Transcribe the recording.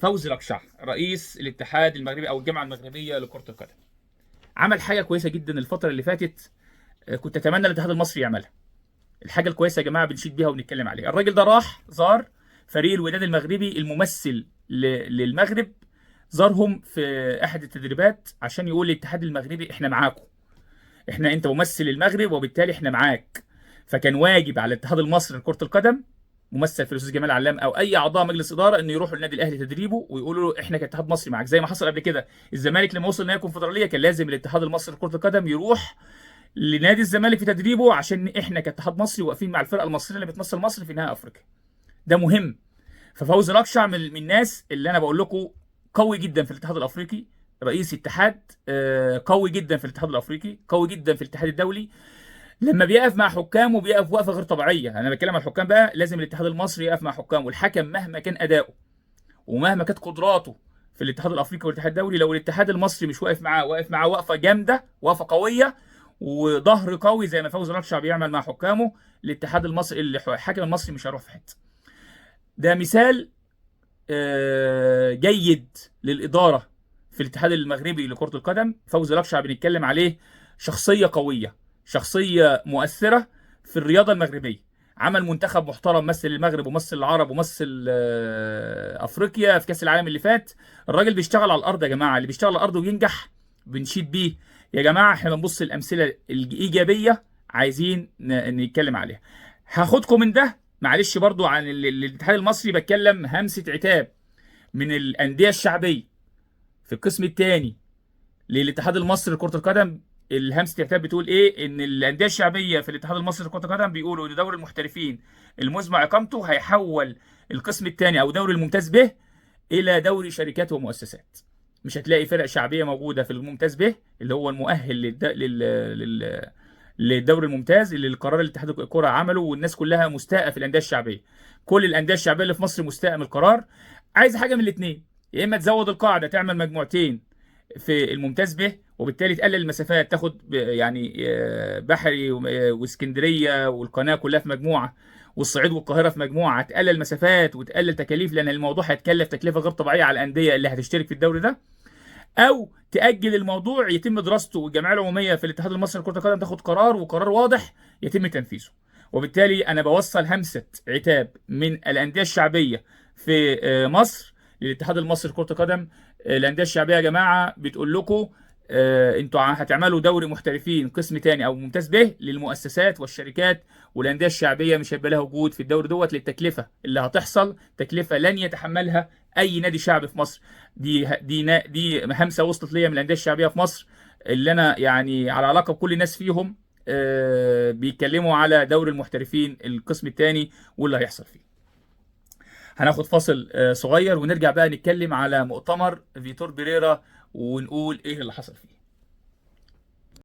فوزي لقشع رئيس الاتحاد المغربي او الجامعه المغربيه لكره القدم عمل حاجه كويسه جدا الفتره اللي فاتت. كنت اتمنى الاتحاد المصري يعملها. الحاجه الكويسه يا جماعه بنشيد بيها ونتكلم عليها. الراجل ده راح زار فريق الوداد المغربي الممثل للمغرب، زارهم في احد التدريبات عشان يقول للاتحاد المغربي احنا معاكم، انت ممثل المغرب وبالتالي احنا معاك. فكان واجب على الاتحاد المصري لكره القدم، ممثل في الاستاذ جمال علام او اي اعضاء مجلس اداره، انه يروحوا للنادي الاهلي تدريبه ويقولوا له احنا كاتحاد مصري معاك، زي ما حصل قبل كده. الزمالك لما وصل نهائي الكونفدراليه كان لازم الاتحاد المصري لكره القدم يروح لنادي الزمالك في تدريبه، عشان احنا كاتحاد مصري واقفين مع الفرقه المصريه اللي بتمثل مصر في نهائي افريقيا. ده مهم. ففوزي لقشع من الناس اللي انا بقول لكم قوي جدا في الاتحاد الافريقي، رئيس اتحاد قوي جدا في الاتحاد الافريقي، قوي جدا في الاتحاد الدولي. لما بيقف مع حكامه بيقف وقفه غير طبيعيه. انا بتكلم عن الحكام بقى، لازم الاتحاد المصري يقف مع حكامه. الحكم مهما كان اداؤه ومهما كانت قدراته في الاتحاد الافريقي والاتحاد الدولي، لو الاتحاد المصري مش واقف معاه وقفه جامده، وقفه قويه وظهر قوي زي ما فوزي لقشع بيعمل مع حكامه، الاتحاد المصري الحكم المصري مش هيروح في حته. ده مثال جيد للاداره في الاتحاد المغربي لكره القدم. فوزي لقشع بنتكلم عليه شخصيه قويه، شخصيه مؤثره في الرياضه المغربيه. عمل منتخب محترم، مثل المغرب ومثل العرب ومثل افريقيا في كاس العالم اللي فات. الراجل بيشتغل على الارض يا جماعه، اللي بيشتغل على الارض وينجح بنشيد بيه. يا جماعه احنا بنبص الامثله الايجابيه عايزين نتكلم عليها. هاخدكم من ده معلش برضو عن الاتحاد المصري، بتكلم همسه عتاب من الانديه الشعبيه في القسم الثاني للاتحاد المصري لكره القدم. الهمسه العتاب بتقول ايه؟ ان الانديه الشعبيه في الاتحاد المصري لكره القدم بيقولوا ان دوري المحترفين المزمع اقامته هيحول القسم الثاني او دوري الممتاز به الى دوري شركات ومؤسسات. مش هتلاقي فرق شعبيه موجوده في الممتاز به اللي هو المؤهل للدوري الممتاز اللي القرار الاتحاد الكره عمله، والناس كلها مستاءه في الانديه الشعبيه. كل الانديه الشعبيه اللي في مصر مستاءه من القرار. عايز حاجه من الاثنين، يا اما تزود القاعده تعمل مجموعتين في الممتاز به وبالتالي تقلل المسافات، تاخد يعني بحري واسكندريه والقناه كلها في مجموعه والصعيد والقاهره في مجموعه، تقلل المسافات وتقلل تكاليف، لان الموضوع هيتكلف تكلفه غير طبيعيه على الانديه اللي هتشترك في الدوري ده. او تاجل الموضوع يتم دراسته، والجمعيه العموميه في الاتحاد المصري لكره القدم تاخد قرار وقرار واضح يتم تنفيذه. وبالتالي انا بوصل همسه عتاب من الانديه الشعبيه في مصر للاتحاد المصري لكره القدم. الانديه الشعبيه يا جماعه بتقول لكم انتوا هتعملوا دوري محترفين قسم تاني او ممتاز به للمؤسسات والشركات، والانديه الشعبيه مش هيبقى لها وجود في الدوري دوت، للتكلفه اللي هتحصل، تكلفه لن يتحملها اي نادي شعبي في مصر. دي همسه وصلت ليا من الانديه الشعبيه في مصر، اللي انا يعني على علاقه بكل الناس فيهم بيتكلموا على دوري المحترفين القسم الثاني واللي هيحصل فيه. هناخد فاصل صغير ونرجع بقى نتكلم على مؤتمر فيتور بيريرا ونقول ايه اللي حصل فيه.